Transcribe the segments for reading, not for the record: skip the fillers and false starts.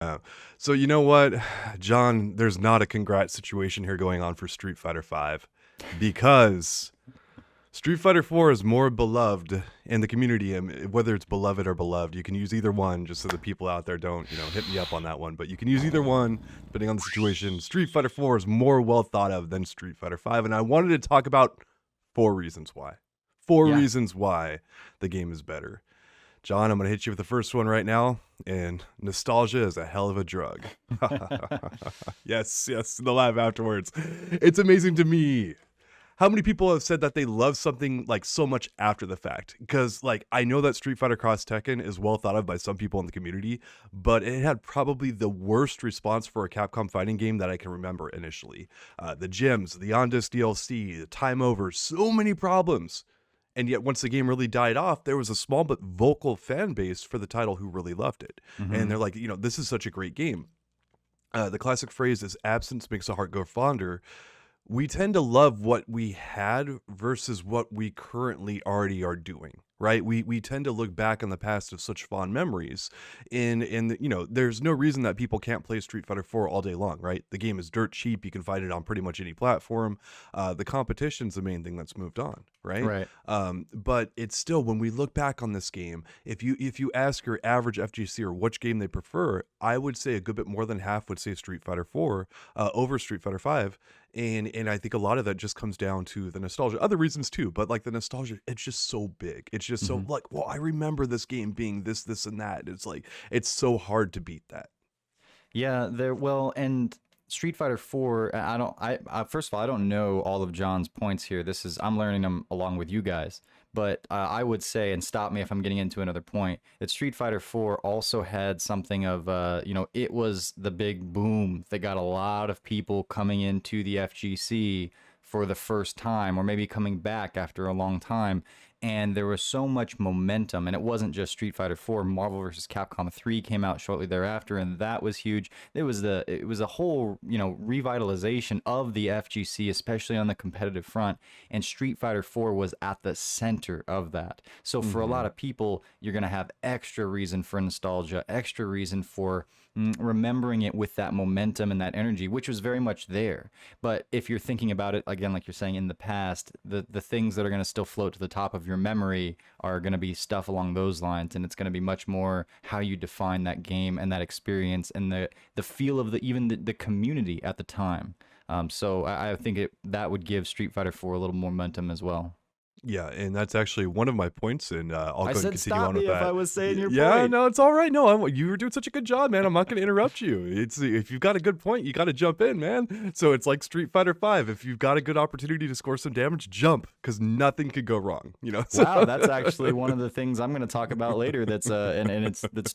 Oh. So you know what, John? There's not a congrats situation here going on for Street Fighter V because Street Fighter 4 is more beloved in the community, and whether it's beloved or beloved, you can use either one. Just so the people out there don't, hit me up on that one. But you can use either one depending on the situation. Street Fighter 4 is more well thought of than Street Fighter 5, and I wanted to talk about four reasons why. Four Yeah. reasons why the game is better. John, I'm going to hit you with the first one right now. And nostalgia is a hell of a drug. Yes, yes, the laugh afterwards. It's amazing to me how many people have said that they love something like so much after the fact. Because like I know that Street Fighter Cross Tekken is well thought of by some people in the community, but it had probably the worst response for a Capcom fighting game that I can remember initially. The gyms, the Ondas DLC, the time over, so many problems. And yet, once the game really died off, there was a small but vocal fan base for the title who really loved it. And Hmm. they're like, this is such a great game. The classic phrase is absence makes a heart grow fonder. We tend to love what we had versus what we currently already are doing, right? We tend to look back on the past of such fond memories. There's no reason that people can't play Street Fighter 4 all day long, right? The game is dirt cheap. You can find it on pretty much any platform. The competition's the main thing that's moved on, right? Right. But it's still, when we look back on this game, if you ask your average FGC or which game they prefer, I would say a good bit more than half would say Street Fighter 4 over Street Fighter 5. And I think a lot of that just comes down to the nostalgia. Other reasons too, but like the nostalgia, it's just so big. It's just so Hmm. like, well, I remember this game being this, and that. It's like it's so hard to beat that. Yeah, there. Well, and Street Fighter 4. I don't. First of all, I don't know all of John's points here. I'm learning them along with you guys. But I would say, and stop me if I'm getting into another point, that Street Fighter 4 also had something of, it was the big boom that got a lot of people coming into the FGC for the first time, or maybe coming back after a long time. And there was so much momentum, and it wasn't just Street Fighter 4. Marvel vs. Capcom 3 came out shortly thereafter, and that was huge. It was a whole, revitalization of the FGC, especially on the competitive front, and Street Fighter 4 was at the center of that. So for a lot Hmm. of people, you're going to have extra reason for nostalgia, extra reason for remembering it with that momentum and that energy, which was very much there. But if you're thinking about it again, like you're saying in the past, the things that are going to still float to the top of your memory are going to be stuff along those lines, and it's going to be much more how you define that game and that experience and the feel of the community at the time. So I think that would give Street Fighter 4 a little more momentum as well. Yeah, and that's actually one of my points, and I'll I go and said continue stop on with me if I that. was saying your Yeah, point. no, it's all right. No, you were doing such a good job, man. I'm not going to interrupt you. It's if you've got a good point, you got to jump in, man. So it's like Street Fighter 5. If you've got a good opportunity to score some damage, jump, because nothing could go wrong. So Wow, that's actually one of the things I'm going to talk about later. That's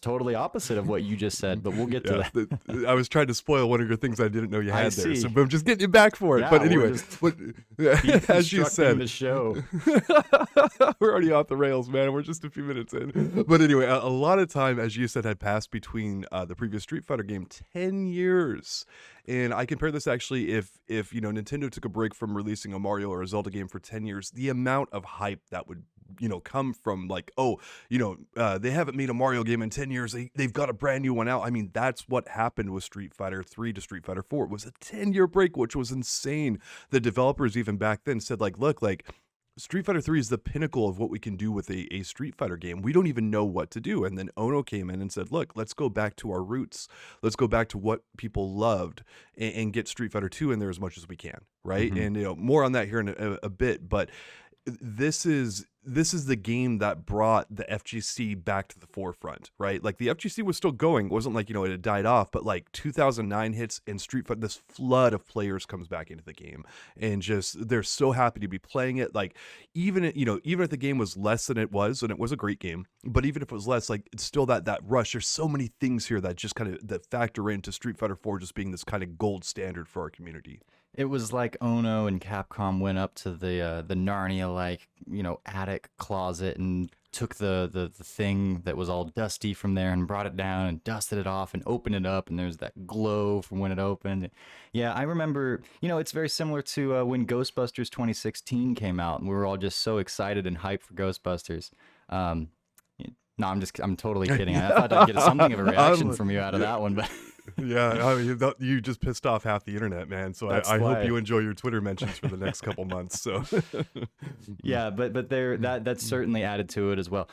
totally opposite of what you just said, but we'll get to yeah, that. I was trying to spoil one of your things I didn't know you I had there. So see. I'm just getting you back for it. Yeah, But we're anyway, just what, as you deconstructing said, the show. we're already off the rails, man. We're just a few minutes in. But anyway, a lot of time, as you said, had passed between the previous Street Fighter game, 10 years. And I compare this actually if Nintendo took a break from releasing a Mario or a Zelda game for 10 years, the amount of hype that would come from like, oh, they haven't made a Mario game in 10 years. They've got a brand new one out. I mean, that's what happened with Street Fighter 3 to Street Fighter 4. It was a 10-year break, which was insane. The developers even back then said like, look, like Street Fighter 3 is the pinnacle of what we can do with a Street Fighter game. We don't even know what to do. And then Ono came in and said, look, let's go back to our roots. Let's go back to what people loved and get Street Fighter 2 in there as much as we can, right? Hmm. And more on that here in a bit, but this is the game that brought the FGC back to the forefront, right? Like the FGC was still going. It wasn't like, it had died off, but like 2009 hits and Street Fighter, this flood of players comes back into the game and just, they're so happy to be playing it. Like even if the game was less than it was, and it was a great game, but even if it was less, like it's still that rush. There's so many things here that just kind of, that factor into Street Fighter 4 just being this kind of gold standard for our community. It was like Ono and Capcom went up to the Narnia like attic closet and took the thing that was all dusty from there and brought it down and dusted it off and opened it up, and there's that glow from when it opened. Yeah, I remember. It's very similar to when Ghostbusters 2016 came out, and we were all just so excited and hyped for Ghostbusters. Um, No, I'm totally kidding. I thought I'd get something of a reaction from you out of yeah, that one, but yeah, I mean, you just pissed off half the internet, man. So that's I hope why. you enjoy your Twitter mentions for the next couple months. So, Yeah, but there that's certainly added to it as well.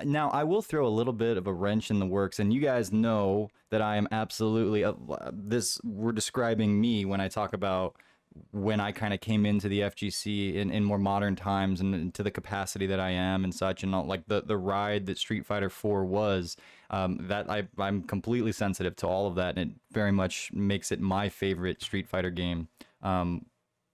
Now I will throw a little bit of a wrench in the works, and you guys know that I am absolutely this. We're describing me when I talk about when I kind of came into the FGC in more modern times and to the capacity that I am and such, and all, like the ride that Street Fighter 4 was. That I'm completely sensitive to all of that, and it very much makes it my favorite Street Fighter game.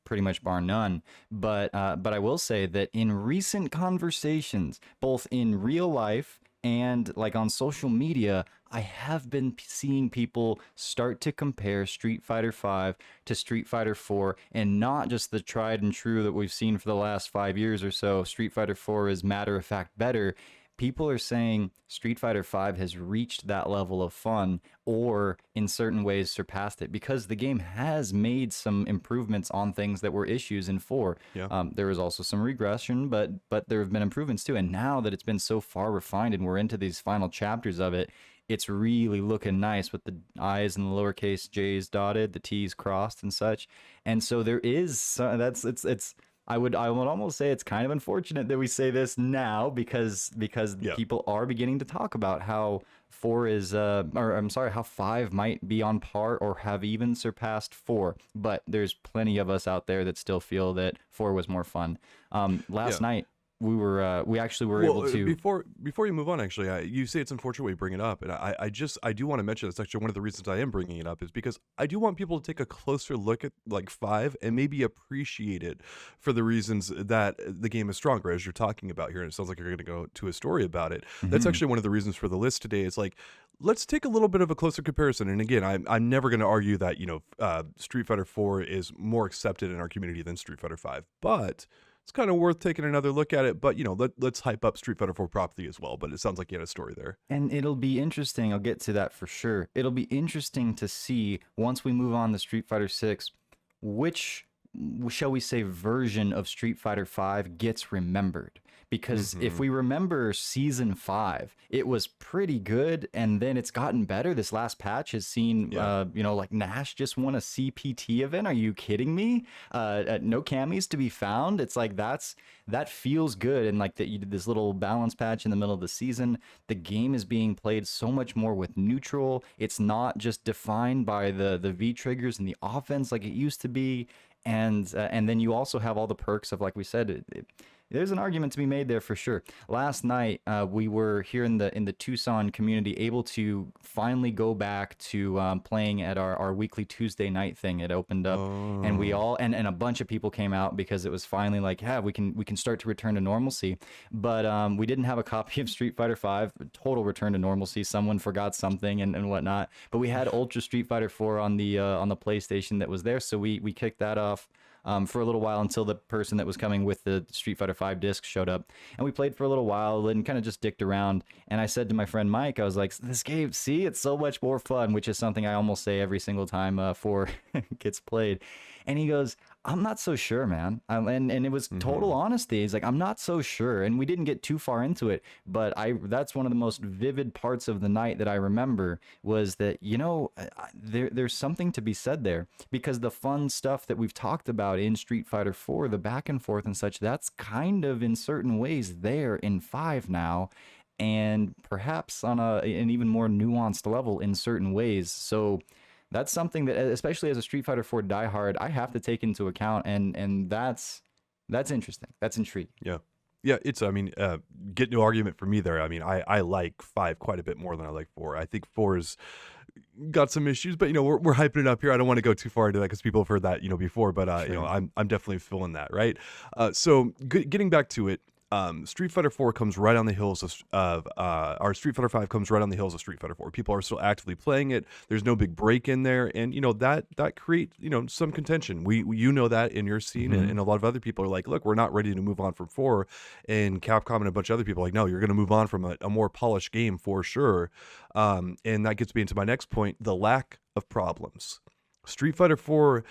Pretty much bar none. But I will say that in recent conversations, both in real life and like on social media, I have been seeing people start to compare Street Fighter 5 to Street Fighter 4, and not just the tried and true that we've seen for the last 5 years or so. Street Fighter 4 is matter of fact better. People are saying Street Fighter 5 has reached that level of fun, or in certain ways surpassed it, because the game has made some improvements on things that were issues in 4. yeah. There was also some regression, but there have been improvements too. And now that it's been so far refined and we're into these final chapters of it, it's really looking nice with the I's and the lowercase J's dotted, the T's crossed and such. And so there is that's it's I would almost say it's kind of unfortunate that we say this now, because Yeah. people are beginning to talk about how 4 is or I'm sorry, how 5 might be on par or have even surpassed 4. But there's plenty of us out there that still feel that 4 was more fun. Yeah. Last night we actually were Well, able to. before you move on, actually, you say it's unfortunate we bring it up, and I do want to mention that's actually one of the reasons I am bringing it up is because I do want people to take a closer look at like 5 and maybe appreciate it for the reasons that the game is stronger, as you're talking about here. And it sounds like you're going to go to a story about it. That's Mhm. actually one of the reasons for the list today. Is like, let's take a little bit of a closer comparison. And again, I'm never going to argue that Street Fighter 4 is more accepted in our community than Street Fighter 5, but it's kind of worth taking another look at it. But let's hype up Street Fighter 4 properly as well. But it sounds like you had a story there. And it'll be interesting. I'll get to that for sure. It'll be interesting to see once we move on to Street Fighter 6, which, shall we say, version of Street Fighter 5 gets remembered. Because if Hmm. we remember season 5, it was pretty good, and then it's gotten better. This last patch has seen, Yeah. like Nash just won a CPT event. Are you kidding me? No camis to be found. It's like that feels good, and like that you did this little balance patch in the middle of the season. The game is being played so much more with neutral. It's not just defined by the V triggers and the offense like it used to be. And then you also have all the perks of, like we said, there's an argument to be made there for sure. Last night, we were here in the Tucson community able to finally go back to playing at our weekly Tuesday night thing. It opened up, and we Oh. all and a bunch of people came out because it was finally like, yeah, we can start to return to normalcy. But we didn't have a copy of Street Fighter 5. Total return to normalcy. Someone forgot something and whatnot. But we had Ultra Street Fighter 4 on the PlayStation that was there, so we kicked that off for a little while until the person that was coming with the Street Fighter 5 disc showed up. And we played for a little while and kind of just dicked around. And I said to my friend Mike, I was like, this game, see, it's so much more fun, which is something I almost say every single time 4 gets played. And he goes, I'm not so sure, man. And it was total Hmm. honesty. He's like, I'm not so sure. And we didn't get too far into it, but that's one of the most vivid parts of the night that I remember was that, there's something to be said there, because the fun stuff that we've talked about in Street Fighter 4, the back and forth and such, that's kind of in certain ways there in 5 now, and perhaps on an even more nuanced level in certain ways. So that's something that, especially as a Street Fighter 4 diehard, I have to take into account, and that's interesting. That's intriguing. Yeah. Yeah, I mean, get no argument for me there. I mean, I like 5 quite a bit more than I like 4. I think 4 has got some issues, but we're hyping it up here. I don't want to go too far into that because people have heard that before, but Sure. I'm definitely feeling that, right? So getting back to it, Street Fighter 4 comes right on the heels of our Street Fighter 5 comes right on the heels of Street Fighter 4. People are still actively playing it. There's no big break in there, and that creates some contention. We that in your scene, and, Hmm. and a lot of other people are like, look, we're not ready to move on from 4, and Capcom and a bunch of other people are like, no, you're going to move on from a more polished game for sure. And that gets me into my next point: the lack of problems. Street Fighter 4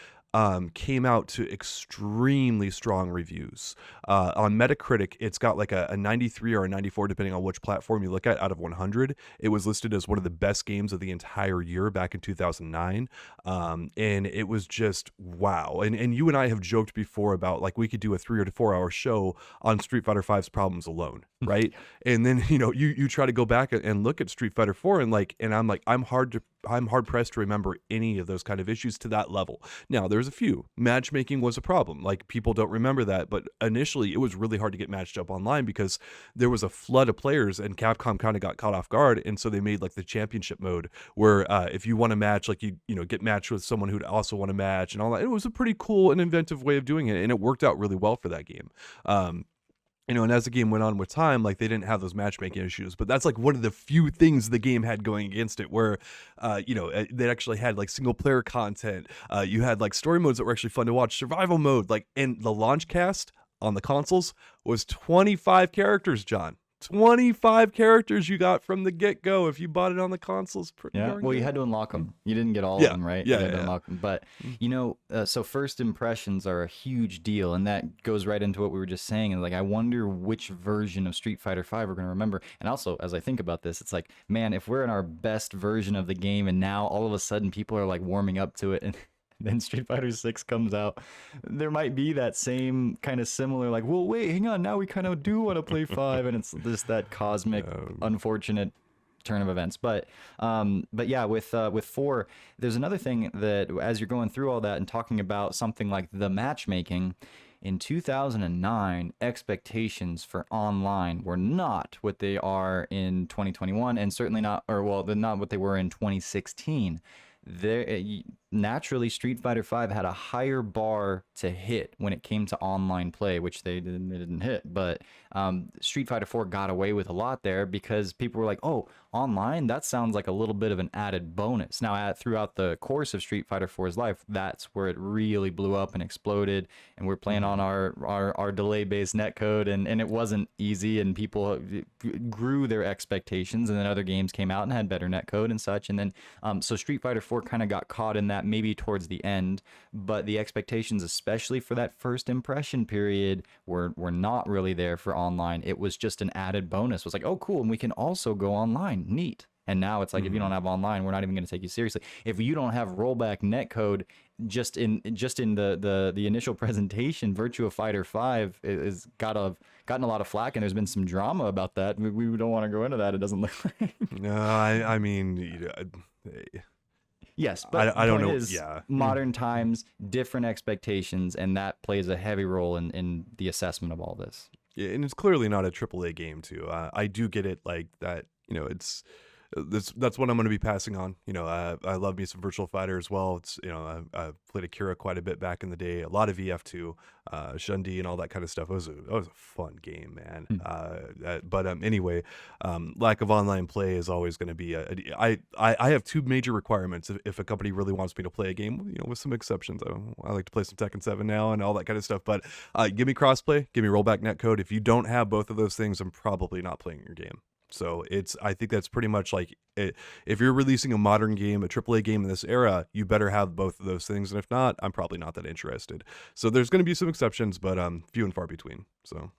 came out to extremely strong reviews. On Metacritic, it's got like a 93 or a 94, depending on which platform you look at, out of 100. It was listed as one of the best games of the entire year back in 2009. And it was just wow. And you and I have joked before about like we could do a 3 or 4 hour show on Street Fighter V's problems alone, right? And then you try to go back and look at Street Fighter 4 and I'm like I'm hard pressed to remember any of those kind of issues to that level. Now, there's a few. Matchmaking was a problem. Like, people don't remember that, but initially it was really hard to get matched up online because there was a flood of players and Capcom kind of got caught off guard, and so they made like the championship mode where if you want to match, like you get matched with someone who'd also want to match and all that. It was a pretty cool and inventive way of doing it, and it worked out really well for that game. And as the game went on with time, like they didn't have those matchmaking issues, but that's like one of the few things the game had going against it, where, they actually had like single player content. You had like story modes that were actually fun to watch, survival mode, like, and the launch cast on the consoles was 25 characters, John. 25 characters you got from the get-go if you bought it on the consoles. Pretty Yeah, darn well, you good. had to unlock them. You didn't get all of Yeah, them, right? yeah, You had yeah, to yeah. unlock them. But, so first impressions are a huge deal, and that goes right into what we were just saying. And like, I wonder which version of Street Fighter V we're going to remember. And also, as I think about this, it's like, man, if we're in our best version of the game, and now all of a sudden people are like warming up to it, and then Street Fighter 6 comes out, there might be that same kind of similar, like, well, wait, hang on, now we kind of do want to play 5, and it's just that cosmic, unfortunate turn of events. But yeah, with 4, there's another thing that as you're going through all that and talking about something like the matchmaking. In 2009, expectations for online were not what they are in 2021, and certainly not, or well, they're not what they were in 2016. There, naturally, Street Fighter V had a higher bar to hit when it came to online play, which they didn't hit. But Street Fighter 4 got away with a lot there because people were like, "Oh, online? That sounds like a little bit of an added bonus." Now, throughout the course of Street Fighter 4's life, that's where it really blew up and exploded. And we're playing on our delay-based netcode, and it wasn't easy, and people grew their expectations, and then other games came out and had better netcode and such. And then so Street Fighter 4 kind of got caught in that maybe towards the end, but the expectations, especially for that first impression period, were not really there for online. It was just an added bonus. It was like, oh, cool, and we can also go online. Neat. And now it's like, if you don't have online, we're not even going to take you seriously. If you don't have rollback netcode, just in the initial presentation, Virtua Fighter 5 is gotten a lot of flack, and there's been some drama about that. We don't want to go into that. It doesn't look like. No, I mean, Yes, but I don't point know. is, Yeah. modern times, different expectations, and that plays a heavy role in the assessment of all this. Yeah, and it's clearly not a AAA game too. I do get it, like that. It's that's what I'm going to be passing on. I love me some Virtual Fighter as well. It's I played Akira quite a bit back in the day. A lot of EF2, Shundi, and all that kind of stuff. It was a fun game, man. But anyway, lack of online play is always going to be I have two major requirements if a company really wants me to play a game. With some exceptions. I like to play some Tekken 7 now and all that kind of stuff. But give me crossplay, give me rollback netcode. If you don't have both of those things, I'm probably not playing your game. So I think that's pretty much like it. If you're releasing a modern game, a AAA game in this era, you better have both of those things. And if not, I'm probably not that interested. So there's going to be some exceptions, but few and far between. So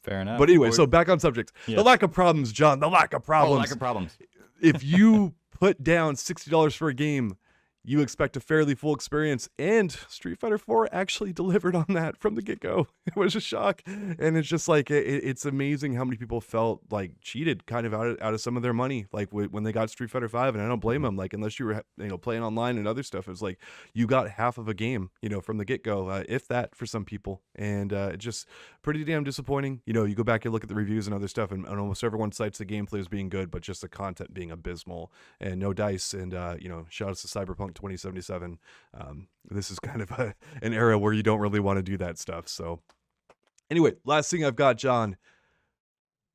fair enough. But anyway, so back on subject. Yeah. The lack of problems, John. The lack of problems. lack of problems. If you put down $60 for a game, you expect a fairly full experience, and Street Fighter 4 actually delivered on that from the get-go. It was a shock, and it's just like it's amazing how many people felt like cheated, kind of out of some of their money, like when they got Street Fighter 5, and I don't blame them. Like, unless you were playing online and other stuff, it was like you got half of a game, from the get-go, if that, for some people, and just pretty damn disappointing. You go back and look at the reviews and other stuff, and almost everyone cites the gameplay as being good, but just the content being abysmal and no dice. And shout out to Cyberpunk 2077. This is kind of an era where you don't really want to do that stuff. So anyway, last thing I've got, John,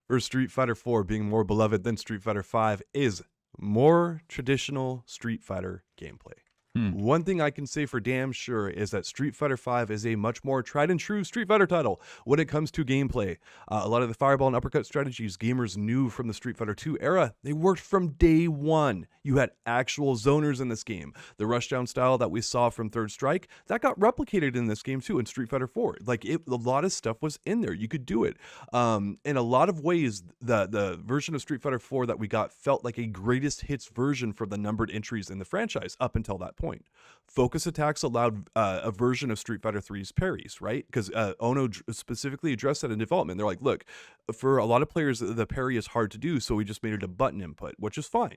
for Street Fighter 4 being more beloved than Street Fighter 5 is more traditional Street Fighter gameplay. One thing I can say for damn sure is that Street Fighter V is a much more tried and true Street Fighter title when it comes to gameplay. A lot of the fireball and uppercut strategies gamers knew from the Street Fighter II era, they worked from day one. You had actual zoners in this game. The rushdown style that we saw from Third Strike, that got replicated in this game too in Street Fighter IV. Like a lot of stuff was in there. You could do it. In a lot of ways, the version of Street Fighter IV that we got felt like a greatest hits version for the numbered entries in the franchise up until that point. Focus attacks allowed a version of Street Fighter III's parries, right? Because Ono specifically addressed that in development. They're like, look, for a lot of players, the parry is hard to do, so we just made it a button input, which is fine,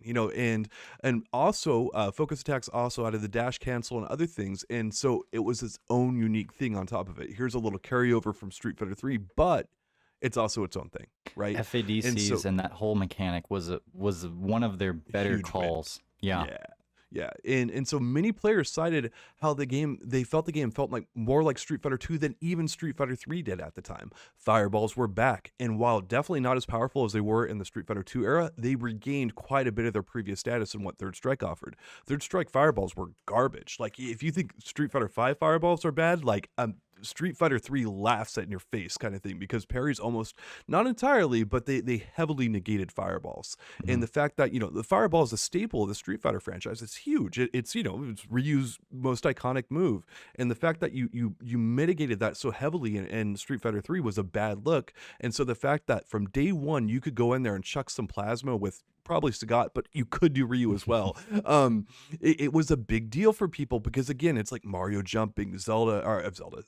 and also focus attacks also added the dash cancel and other things, and so it was its own unique thing on top of it. Here's a little carryover from Street Fighter 3, but it's also its own thing, right? FADCs and that whole mechanic was one of their better calls. Yeah. Yeah, and so many players cited how they felt the game felt like more like Street Fighter 2 than even Street Fighter 3 did at the time. Fireballs were back, and while definitely not as powerful as they were in the Street Fighter 2 era, they regained quite a bit of their previous status in what Third Strike offered. Third Strike fireballs were garbage. Like, if you think Street Fighter 5 fireballs are bad, like, Street Fighter 3 laughs at in your face kind of thing, because parries almost, not entirely, but they heavily negated fireballs. And the fact that, the fireball is a staple of the Street Fighter franchise, it's huge. It's Ryu's most iconic move. And the fact that you mitigated that so heavily in Street Fighter 3 was a bad look. And so the fact that from day one, you could go in there and chuck some plasma with probably Sagat, but you could do Ryu as well. It was a big deal for people because, again, it's like Mario jumping,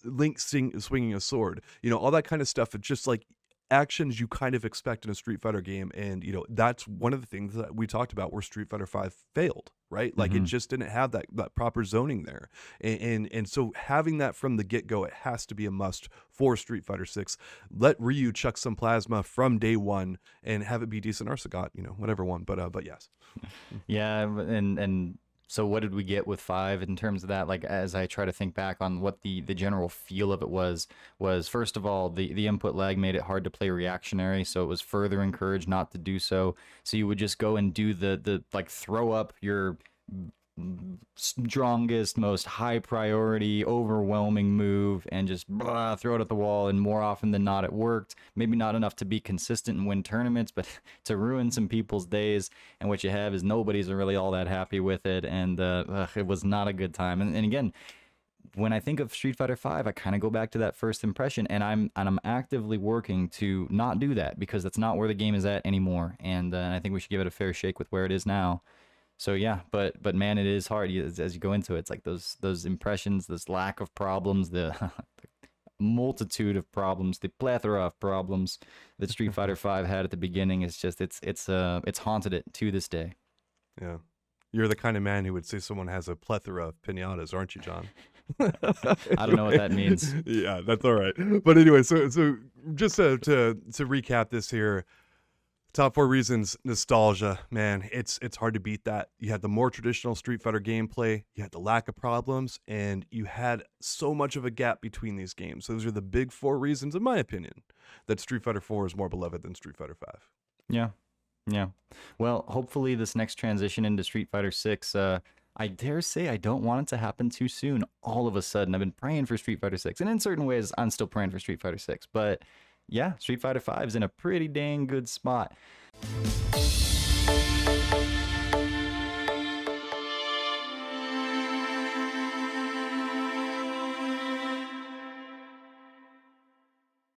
Link swinging a sword, all that kind of stuff. It's just like actions you kind of expect in a Street Fighter game, and that's one of the things that we talked about where Street Fighter V failed, right? Like it just didn't have that proper zoning there, and so having that from the get-go, it has to be a must for Street Fighter 6. Let Ryu chuck some plasma from day one and have it be decent, or Sagat, whatever one, but yes. Yeah, and so what did we get with 5 in terms of that? Like, as I try to think back on what the general feel of it was first of all, the input lag made it hard to play reactionary, so it was further encouraged not to do so. So you would just go and do the like throw up your strongest, most high priority, overwhelming move and just throw it at the wall, and more often than not it worked. Maybe not enough to be consistent and win tournaments, but to ruin some people's days, and what you have is nobody's really all that happy with it, and it was not a good time. And again, when I think of Street Fighter V, I kind of go back to that first impression, and I'm actively working to not do that, because that's not where the game is at anymore, and I think we should give it a fair shake with where it is now. So yeah, but man, it is hard as you go into it. It's like those impressions, this lack of problems, the multitude of problems, the plethora of problems that Street Fighter V had at the beginning. It's just it's haunted it to this day. Yeah, you're the kind of man who would say someone has a plethora of pinatas, aren't you, John? I don't know what that means. Yeah, that's all right. But anyway, so just to recap this here. Top 4 reasons: nostalgia, man. It's hard to beat that. You had the more traditional Street Fighter gameplay, you had the lack of problems, and you had so much of a gap between these games. Those are the big 4 reasons, in my opinion, that Street Fighter 4 is more beloved than Street Fighter 5. Yeah. Well, hopefully this next transition into Street Fighter 6, I dare say I don't want it to happen too soon. All of a sudden, I've been praying for Street Fighter 6, and in certain ways, I'm still praying for Street Fighter 6, but yeah, Street Fighter V is in a pretty dang good spot.